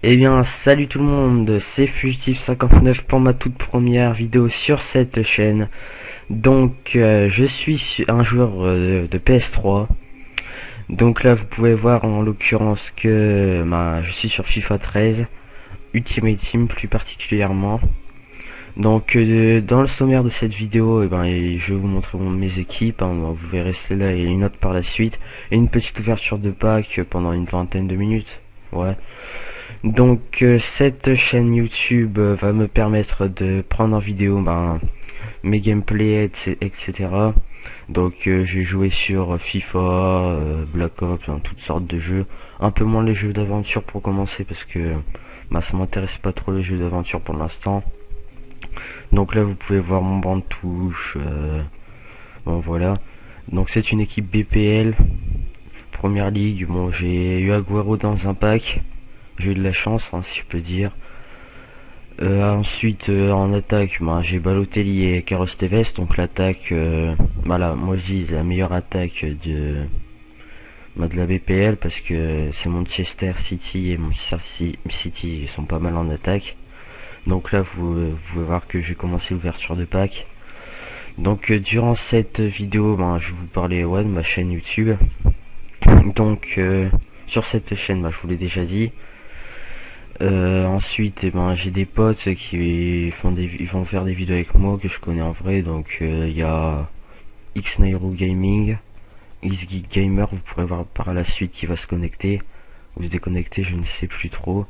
Eh bien, salut tout le monde, c'est Fugitif59 pour ma toute première vidéo sur cette chaîne. Donc, je suis un joueur de PS3. Donc là, vous pouvez voir en l'occurrence que je suis sur FIFA 13, Ultimate Team plus particulièrement. Donc, dans le sommaire de cette vidéo, je vais vous montrer mes équipes. Vous verrez celle-là et une autre par la suite. Et une petite ouverture de pack pendant une vingtaine de minutes. Ouais. Donc cette chaîne YouTube va me permettre de prendre en vidéo mes gameplays, etc. Donc j'ai joué sur FIFA, Black Ops, toutes sortes de jeux. Un peu moins les jeux d'aventure pour commencer parce que ça m'intéresse pas trop les jeux d'aventure pour l'instant. Donc là vous pouvez voir mon banc de touche. Bon voilà. Donc c'est une équipe BPL, Première Ligue. Bon, j'ai eu Agüero dans un pack. J'ai eu de la chance, si je peux dire. Ensuite, en attaque, j'ai Balotelli et Carlos Tevez. Donc l'attaque, moi je dis la meilleure attaque de la BPL parce que c'est Manchester City et Manchester City ils sont pas mal en attaque. Donc là, vous pouvez voir que j'ai commencé l'ouverture de pack. Donc durant cette vidéo, je vais vous parler de ma chaîne YouTube. Donc sur cette chaîne, je vous l'ai déjà dit. Ensuite, j'ai des potes qui vont faire des vidéos avec moi que je connais en vrai. Donc il y a Xnairo Gaming, Xgeek Gamer, vous pourrez voir par la suite qui va se connecter ou se déconnecter, je ne sais plus trop.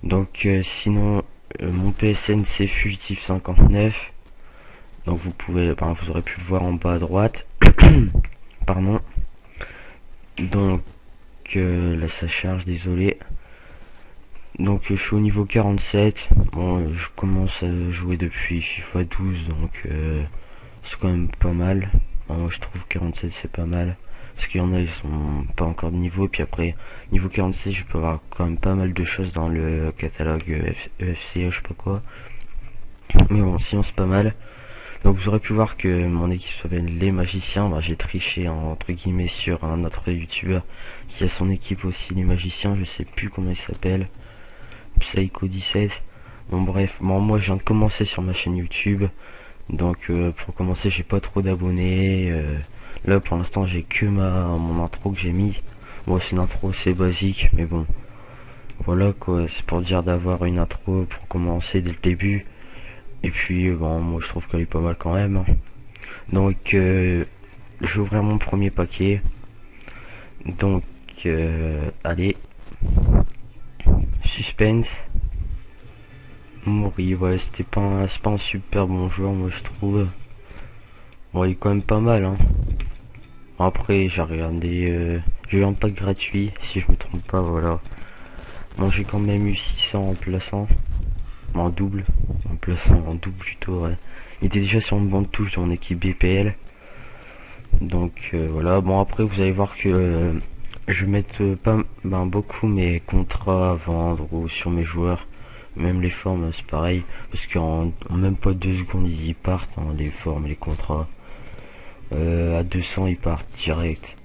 Donc sinon mon PSN c'est Fugitif59. Donc vous aurez pu le voir en bas à droite. Pardon. Donc là ça charge, désolé. Donc je suis au niveau 47. Bon, je commence à jouer depuis FIFA 12, donc c'est quand même pas mal. Moi je trouve 47 c'est pas mal. Parce qu'il y en a ils sont pas encore de niveau. Et puis après, niveau 47 je peux avoir quand même pas mal de choses dans le catalogue EFC, je sais pas quoi. Mais bon, sinon c'est pas mal. Donc vous aurez pu voir que mon équipe s'appelle Les Magiciens. J'ai triché entre guillemets sur un autre youtubeur qui a son équipe aussi, Les Magiciens. Je sais plus comment il s'appelle. Psycho 17. Bon bref, moi je viens de commencer sur ma chaîne YouTube. Donc pour commencer j'ai pas trop d'abonnés. Là pour l'instant j'ai que mon intro que j'ai mis. Bon c'est une intro assez basique mais bon. Voilà quoi, c'est pour dire d'avoir une intro pour commencer dès le début. Et puis moi je trouve qu'elle est pas mal quand même. Donc je vais ouvrir mon premier paquet. Donc allez. Suspense. Mori, ouais, c'est pas un super bon joueur, moi je trouve. Bon, il est quand même pas mal, hein. Après, j'ai regardé, j'ai eu un pack gratuit, si je me trompe pas, voilà. Bon, j'ai quand même eu 600 en plaçant. En double. En plaçant, en double plutôt, ouais. Il était déjà sur mon banc de touche de mon équipe BPL. Donc, voilà. Bon, après, vous allez voir que je vais mettre pas beaucoup mes contrats à vendre ou sur mes joueurs. Même les formes c'est pareil parce qu'en même pas 2 secondes ils partent, hein, les formes, les contrats. À 200 ils partent direct.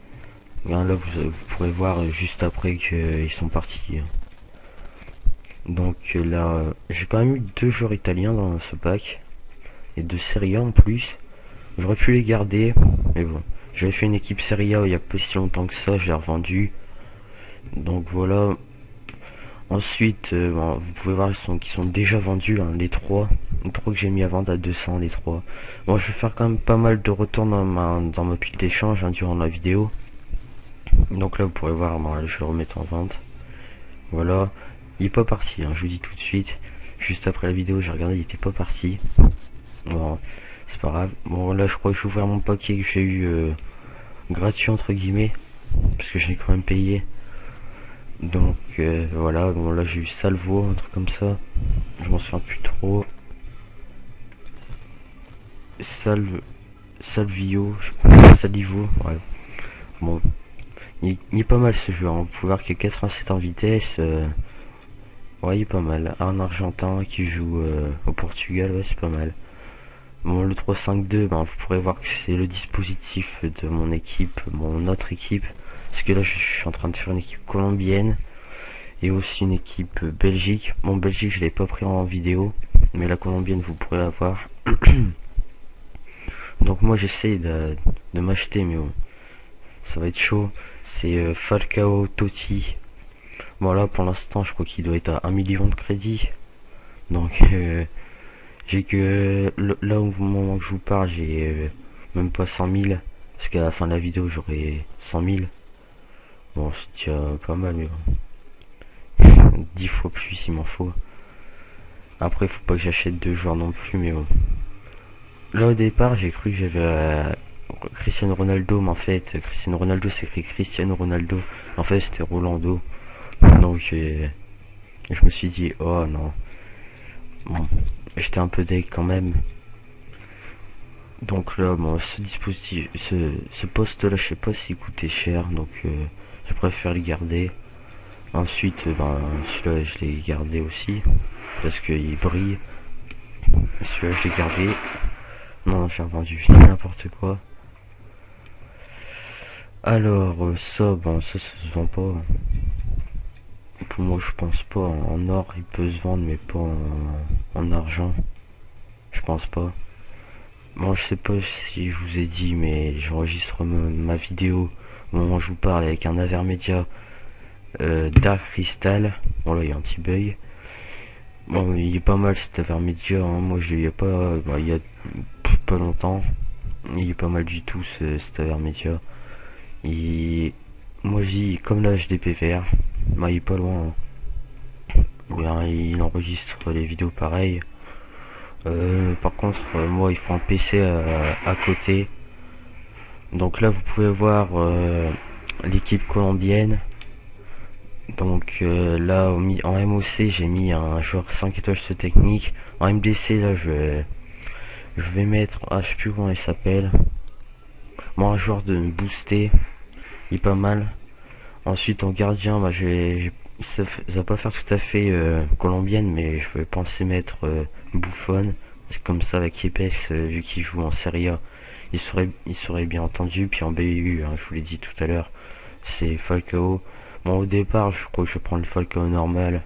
Là vous pourrez voir juste après qu'ils sont partis. Donc là j'ai quand même eu 2 joueurs italiens dans ce pack et 2 Serie A en plus. J'aurais pu les garder mais bon, j'avais fait une équipe Serie A il y a pas si longtemps que ça, je l'ai revendu. Donc voilà. Ensuite, vous pouvez voir qu'ils sont déjà vendus, hein, les 3 que j'ai mis à vendre à 200, les 3. Bon, je vais faire quand même pas mal de retours dans ma pile d'échange, hein, durant la vidéo. Donc là, vous pourrez voir, je vais le remettre en vente. Voilà, il est pas parti, hein, je vous dis tout de suite. Juste après la vidéo, j'ai regardé, il était pas parti. Bon, c'est pas grave. Bon, là, je crois que je vais ouvrir mon paquet que j'ai eu gratuit entre guillemets, parce que j'ai quand même payé. Donc voilà, bon là j'ai eu Salvo, un truc comme ça. Je m'en souviens plus trop. Salvio, Salivo, ouais. Bon, il est pas mal ce jeu, hein. Vous pouvez voir qu'il y a 87 en vitesse. Ouais, il est pas mal. Un Argentin qui joue au Portugal, ouais, c'est pas mal. Bon, le 3-5-2, vous pourrez voir que c'est le dispositif de mon équipe, mon autre équipe. Parce que là je suis en train de faire une équipe colombienne. et aussi une équipe Belgique. Bon, Belgique, je l'ai pas pris en vidéo, mais la colombienne, vous pourrez la voir. Donc moi, j'essaie de m'acheter, mais bon, ça va être chaud. C'est Falcao Totti. Voilà, pour l'instant, je crois qu'il doit être à 1 million de crédits. Donc, j'ai que là au moment que je vous parle, j'ai même pas 100 000. Parce qu'à la fin de la vidéo, j'aurai 100 000. Bon, c'est déjà pas mal, mais bon. 10 fois plus, il m'en faut. Après, faut pas que j'achète 2 joueurs non plus, mais bon. Là, au départ, j'ai cru que j'avais Cristiano Ronaldo, mais en fait, Cristiano Ronaldo, c'est écrit Cristiano Ronaldo. En fait, c'était Rolando. Donc, je me suis dit, oh non. Bon, j'étais un peu deg quand même. Donc là, bon, ce dispositif, ce poste là, je sais pas s'il coûtait cher, donc je préfère le garder. Ensuite, ben, celui-là, je l'ai gardé aussi, parce qu'il brille. Celui-là, je l'ai gardé. Non, j'ai vendu n'importe quoi. Alors, ça, ben, ça se vend pas. Pour moi, je pense pas. En or, il peut se vendre, mais pas en argent. Je pense pas. Bon, je sais pas si je vous ai dit, mais j'enregistre ma vidéo au moment où je vous parle avec un Avermedia Dark Crystal. Bon, là, il y a un petit bug. Bon, il est pas mal cet Avermedia. Hein. Moi, je l'ai il y a pas, bah, il y a pas longtemps. Il est pas mal du tout cet Avermedia. Et moi, je dis, comme la HDPVR, bah, il est pas loin. Hein. Bien, il enregistre les vidéos pareil. Par contre, moi, il faut un PC à côté. Donc là, vous pouvez voir l'équipe colombienne. Donc là, en MOC, j'ai mis un joueur 5 étoiles ce technique. En MDC, là, je vais mettre, je sais plus comment il s'appelle. Bon, un joueur de booster, il est pas mal. Ensuite, en gardien, bah, ça va pas faire tout à fait colombienne, mais je vais penser mettre Buffon. C'est comme ça avec Yepes, vu qu'il joue en Serie A, il serait bien entendu. Puis en BU, hein, je vous l'ai dit tout à l'heure, c'est Falcao. Bon, au départ, je crois que je vais prendre le Falcao normal,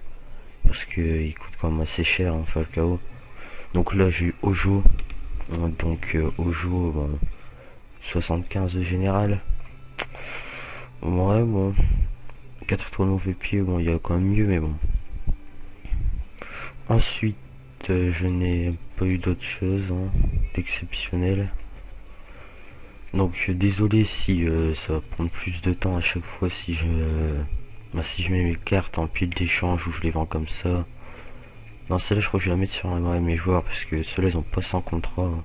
parce que il coûte quand même assez cher, hein, Falcao. Donc là, j'ai eu Ojo. Donc Ojo, bon, 75 de général. Ouais, bon. 4 étoiles mauvais pied, bon, il y a quand même mieux, mais bon. Ensuite, je n'ai pas eu d'autre chose hein, d'exceptionnel. Donc désolé si ça va prendre plus de temps à chaque fois si je mets mes cartes en pile d'échange ou je les vends comme ça. Non, celle-là je crois que je vais la mettre sur mes joueurs parce que ceux-là ils ont pas 100 contrats. Hein.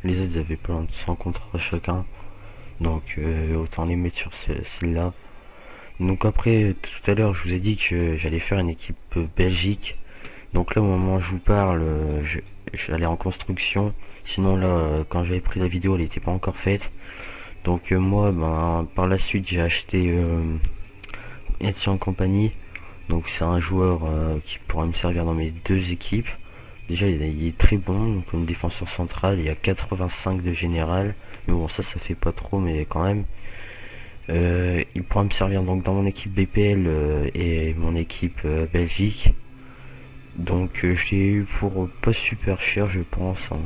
Les autres ils avaient plein de 100 contrats chacun. Donc autant les mettre sur celle-là. Donc après tout à l'heure je vous ai dit que j'allais faire une équipe Belgique. Donc là au moment où je vous parle, j'allais en construction. Sinon là, quand j'avais pris la vidéo, elle n'était pas encore faite. Donc moi, ben par la suite, j'ai acheté Etienne Compagnie. Donc c'est un joueur qui pourra me servir dans mes deux équipes. Déjà, il est très bon. Donc comme défenseur central, il y a 85 de général. Mais bon, ça fait pas trop, mais quand même. Il pourra me servir donc dans mon équipe BPL et mon équipe Belgique. Donc je l'ai eu pour pas super cher je pense hein.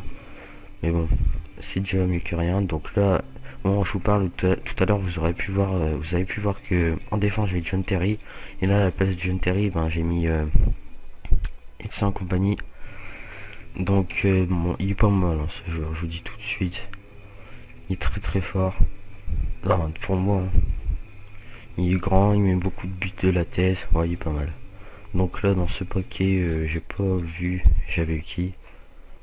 Mais bon c'est déjà mieux que rien. Donc là bon, je vous parle tout à l'heure vous avez pu voir que en défense j'ai John Terry. Et là à la place de John Terry ben, j'ai mis Edson Compagnie. Donc bon, il est pas mal hein, ce joueur, je vous dis tout de suite. Il est très très fort non, pour moi hein. Il est grand, il met beaucoup de buts de la tête. Ouais, il est pas mal. Donc là dans ce paquet j'ai pas vu j'avais eu qui,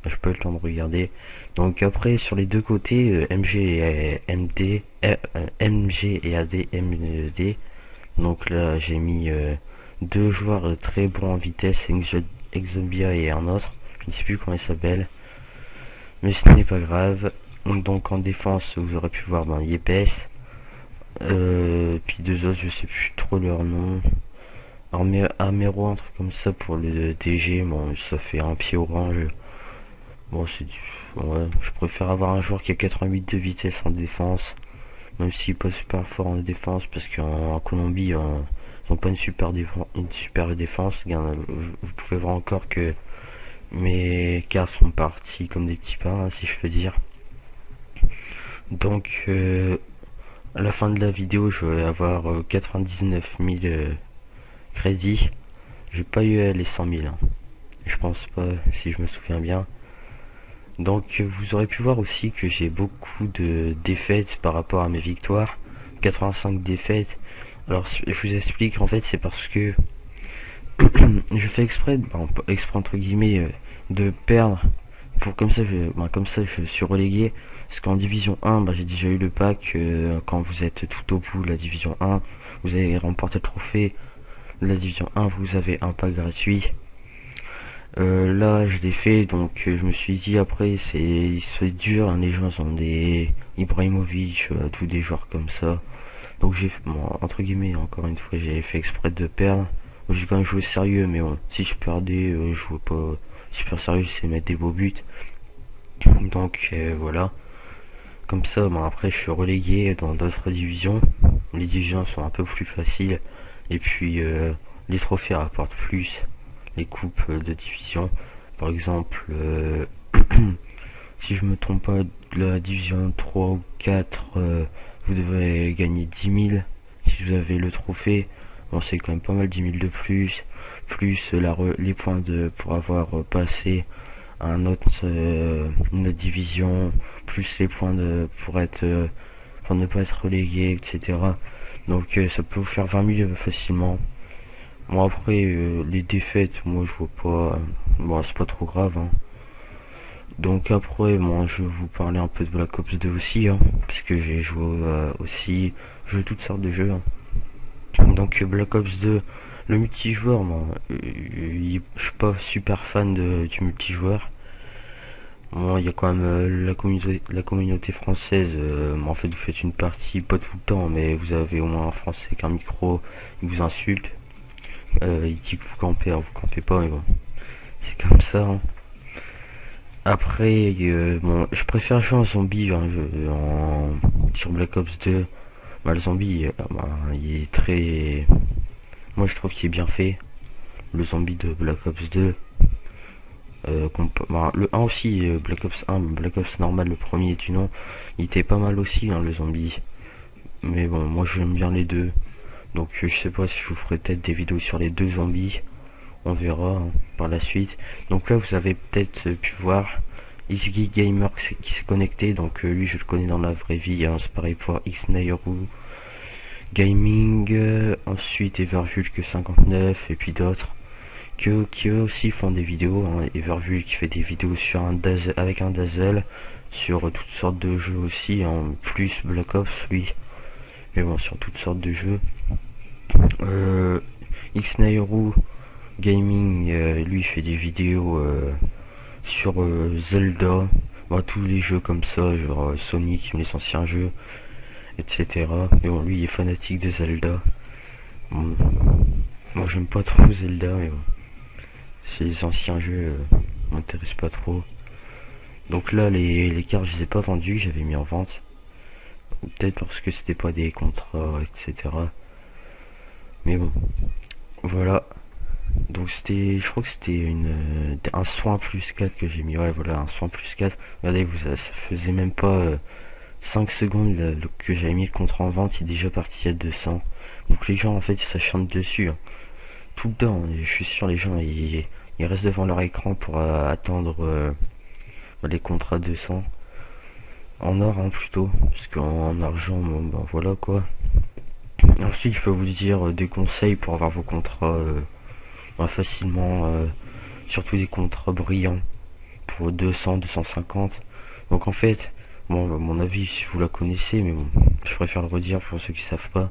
j'ai pas eu le temps de regarder. Donc après sur les deux côtés MG et MD MG et AD. Donc là j'ai mis deux joueurs très bons en vitesse, Exobia et un autre, je ne sais plus comment il s'appelle, mais ce n'est pas grave. Donc en défense vous aurez pu voir ben, Yepes, puis deux autres je sais plus trop leur nom. Armero, un truc comme ça pour le DG, bon ça fait un pied orange. Bon c'est ouais, je préfère avoir un joueur qui a 88 de vitesse en défense, même s'il est pas super fort en défense, parce qu'en Colombie Ils ont pas une super défense. Regarde, vous pouvez voir encore que mes cartes sont parties comme des petits pains, hein, si je peux dire. Donc à la fin de la vidéo, je vais avoir 99 000 crédits. J'ai pas eu les 100 000. Hein. Je pense pas, si je me souviens bien. Donc vous aurez pu voir aussi que j'ai beaucoup de défaites par rapport à mes victoires. 85 défaites. Alors je vous explique, en fait c'est parce que je fais exprès, exprès entre guillemets, de perdre pour comme ça je suis relégué. Parce qu'en division 1, j'ai déjà eu le pack. Quand vous êtes tout au bout de la division 1, vous avez remporté le trophée de la division 1, vous avez un pack gratuit. Là je l'ai fait, donc je me suis dit après c'est dur, hein, les gens sont des Ibrahimovic, tous des joueurs comme ça. Donc j'ai fait, entre guillemets, encore une fois, j'ai fait exprès de perdre. J'ai quand même joué sérieux, mais bon, si je perdais, je jouais pas super sérieux, j'essayais de mettre des beaux buts. Donc voilà. Comme ça, après je suis relégué dans d'autres divisions. Les divisions sont un peu plus faciles. Et puis les trophées rapportent plus. Les coupes de division. Par exemple, si je me trompe pas, de la division 3 ou 4, vous devez gagner 10 000 si vous avez le trophée. Bon, c'est quand même pas mal, 10 000 de plus. Plus les points pour avoir passé à une autre division. Plus les points pour ne pas être relégué, etc. Donc ça peut vous faire 20 000 facilement. Bon après les défaites, moi je vois pas, bon c'est pas trop grave, hein. Donc après moi je vais vous parler un peu de Black Ops 2 aussi, hein, parce que j'ai joué aussi, je joue toutes sortes de jeux, hein. Donc Black Ops 2, le multijoueur, je suis pas super fan du multijoueur. Bon, il y a quand même la communauté française. En fait, vous faites une partie, pas tout le temps, mais vous avez au moins un Français avec un micro, il vous insulte. Il dit que vous campez, alors vous campez pas, mais bon, c'est comme ça. Hein. Après, bon, je préfère jouer en zombie hein, sur Black Ops 2. Le zombie, il est très... Moi, je trouve qu'il est bien fait. Le zombie de Black Ops 2. Le 1 aussi, Black Ops 1, Black Ops normal, le premier du nom, il était pas mal aussi, hein, le zombie. Mais bon, moi j'aime bien les deux. Donc je sais pas si je vous ferai peut-être des vidéos sur les deux zombies. On verra hein, par la suite. Donc là vous avez peut-être pu voir Xgi Gamer qui s'est connecté. Donc lui je le connais dans la vraie vie. Hein, c'est pareil pour Xnairou Gaming. Ensuite Evervulk 59 et puis d'autres. Qui eux aussi font des vidéos, hein. Evervulk qui fait des vidéos sur avec un Dazzle, sur toutes sortes de jeux aussi, en plus Black Ops lui, mais bon sur toutes sortes de jeux. Xnairou Gaming lui fait des vidéos sur Zelda, tous les jeux comme ça, genre Sonic, les anciens jeux, etc. Mais bon lui il est fanatique de Zelda. Bon, moi j'aime pas trop Zelda, mais bon. Les anciens jeux m'intéressent pas trop. Donc là les cartes je les ai pas vendues, j'avais mis en vente. Peut-être parce que c'était pas des contrats, etc. Mais bon. Voilà. Donc c'était. Je crois que c'était un soin plus 4 que j'ai mis. Ouais voilà, un soin plus 4. Regardez, ça faisait même pas 5 secondes que j'avais mis le contrat en vente, il est déjà parti à 200. Donc les gens en fait ils s'acharnent dessus. Hein. Tout le temps, je suis sûr les gens ils restent devant leur écran pour attendre les contrats 200 en or hein, plutôt, parce qu'en argent voilà quoi. Ensuite je peux vous dire des conseils pour avoir vos contrats facilement, surtout des contrats brillants pour 200-250. Donc en fait bon à mon avis si vous la connaissez, mais bon je préfère le redire pour ceux qui savent pas.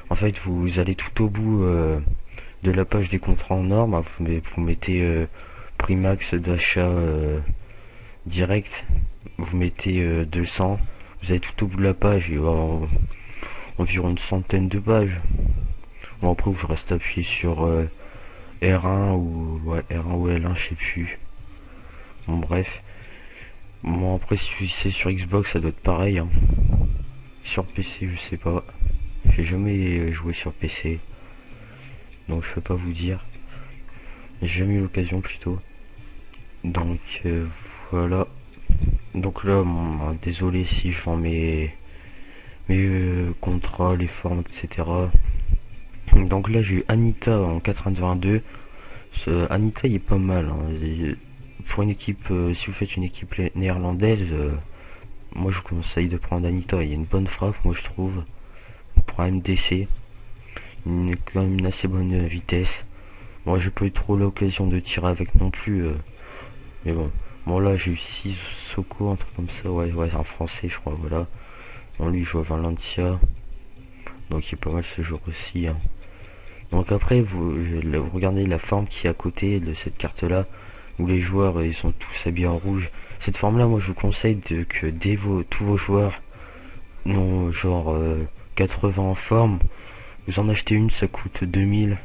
En fait vous allez tout au bout de la page des contrats en or, vous mettez prix max d'achat direct, vous mettez 200, vous allez tout au bout de la page et environ une centaine de pages. Bon après vous restez appuyé sur R1 ou R1 ou L1 je sais plus. Bon bref. Bon après si c'est sur Xbox ça doit être pareil hein. Sur PC je sais pas. J'ai jamais joué sur PC. donc je peux pas vous dire. J'ai jamais eu l'occasion plutôt. Donc voilà. Donc là, bon, désolé si je vends mes contrats, les formes, etc. Donc là j'ai eu Anita en 82. Anita il est pas mal, hein. Pour une équipe, si vous faites une équipe néerlandaise, moi je vous conseille de prendre Anita. Il y a une bonne frappe, moi je trouve, pour un MDC. Quand même une assez bonne vitesse. Moi j'ai pas eu trop l'occasion de tirer avec non plus, mais bon. Bon là j'ai eu 6 Soko, un truc comme ça, ouais, un français je crois, voilà. Bon lui il joue à Valencia, donc il est pas mal ce jour aussi, hein. Donc après vous regardez la forme qui est à côté de cette carte là, où les joueurs ils sont tous habillés en rouge. Cette forme là, moi je vous conseille que dès tous vos joueurs non genre 80 en forme, vous en achetez une, ça coûte 2000,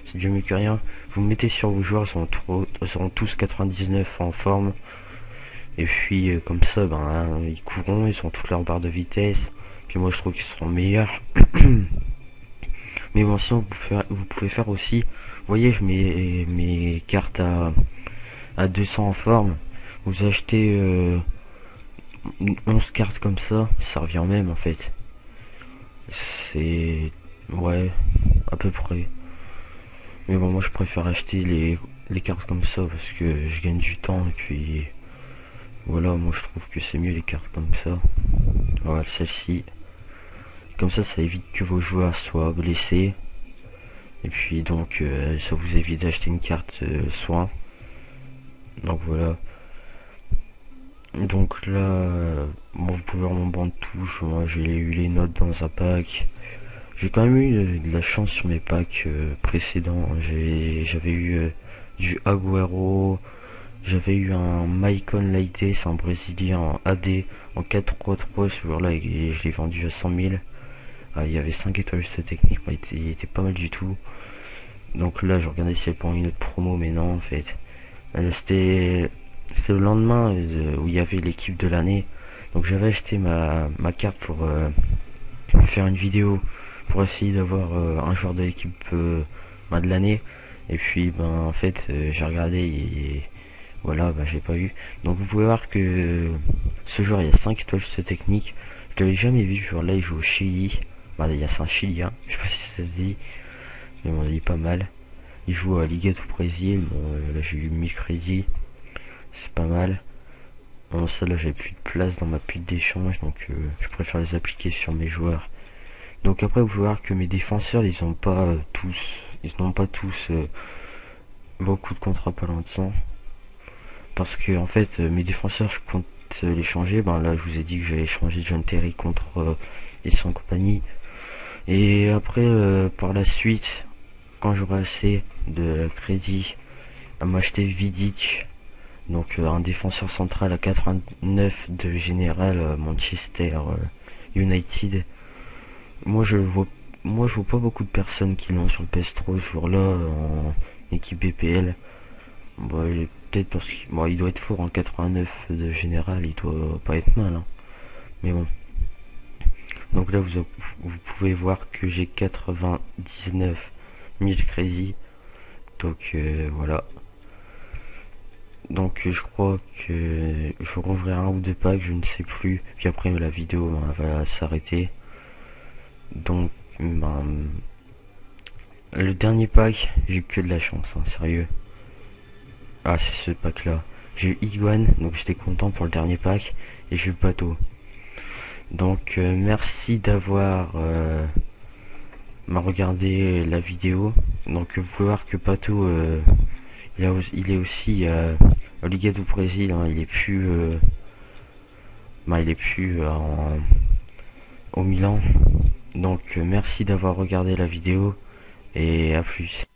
c'est déjà mieux que rien. Vous mettez sur vos joueurs, ils seront tous 99 en forme. Et puis comme ça, ben hein, ils courront, ils ont toutes leurs barres de vitesse. Puis moi je trouve qu'ils seront meilleurs. Mais bon, sinon vous pouvez faire aussi. Vous voyez, je mets mes cartes à 200 en forme. Vous achetez 11 cartes comme ça revient au même en fait. C'est ouais, à peu près. Mais bon, moi je préfère acheter les cartes comme ça parce que je gagne du temps et puis voilà, moi je trouve que c'est mieux les cartes comme ça. Voilà, celle-ci. Comme ça évite que vos joueurs soient blessés. Et puis donc ça vous évite d'acheter une carte soin. Donc voilà. Donc là, bon, vous pouvez voir mon banc de touche. Moi j'ai eu les notes dans un pack. J'ai quand même eu de la chance sur mes packs précédents. J'avais eu du Agüero, j'avais eu un Maicon Leite, c'est un Brésilien en AD en 4-3-3 ce jour-là et je l'ai vendu à 100 000. Il y avait 5 étoiles cette technique, mais il était pas mal du tout. Donc là, je regardais s'il y avait pas une autre promo, mais non en fait. C'était le lendemain où il y avait l'équipe de l'année. Donc j'avais acheté ma carte pour faire une vidéo pour essayer d'avoir un joueur de l'équipe de l'année. Et puis ben en fait j'ai regardé et voilà, ben j'ai pas eu. Donc vous pouvez voir que ce joueur il y a 5 étoiles sur cette technique. Je l'avais jamais vu, ce joueur là il joue au Chili. Ben, c'est un Chilien, je sais pas si ça se dit, mais bon il est pas mal. Il joue à Liga du Brésil. Bon là j'ai eu 1000 crédits, c'est pas mal. Bon ça là j'avais plus de place dans ma pile d'échange, donc je préfère les appliquer sur mes joueurs. Donc après vous pouvez voir que mes défenseurs ils n'ont pas tous beaucoup de contrats pas loin de 100. Parce que en fait mes défenseurs je compte les changer. Ben là je vous ai dit que j'allais changer John Terry contre les 100 compagnie. Et après par la suite, quand j'aurai assez de crédit, à m'acheter Vidic, donc un défenseur central à 89 de Général Manchester United. Moi je vois pas beaucoup de personnes qui l'ont sur le PS3 ce jour-là en équipe BPL. Bon, peut-être parce qu'il il doit être fort en 89 de Général, il doit pas être mal, hein. Mais bon. Donc là vous pouvez voir que j'ai 99 000 crédits. Donc voilà. Donc je crois que je rouvrirai un ou deux packs, je ne sais plus. Puis après la vidéo va s'arrêter. Donc le dernier pack, j'ai eu que de la chance, hein, sérieux. Ah c'est ce pack là. J'ai eu Iguane, donc j'étais content pour le dernier pack. Et j'ai eu Pato. Donc merci d'avoir regardé la vidéo. Donc vous pouvez voir que Pato il est aussi au Liga do Brésil, hein, il est plus au Milan. Donc merci d'avoir regardé la vidéo et à plus.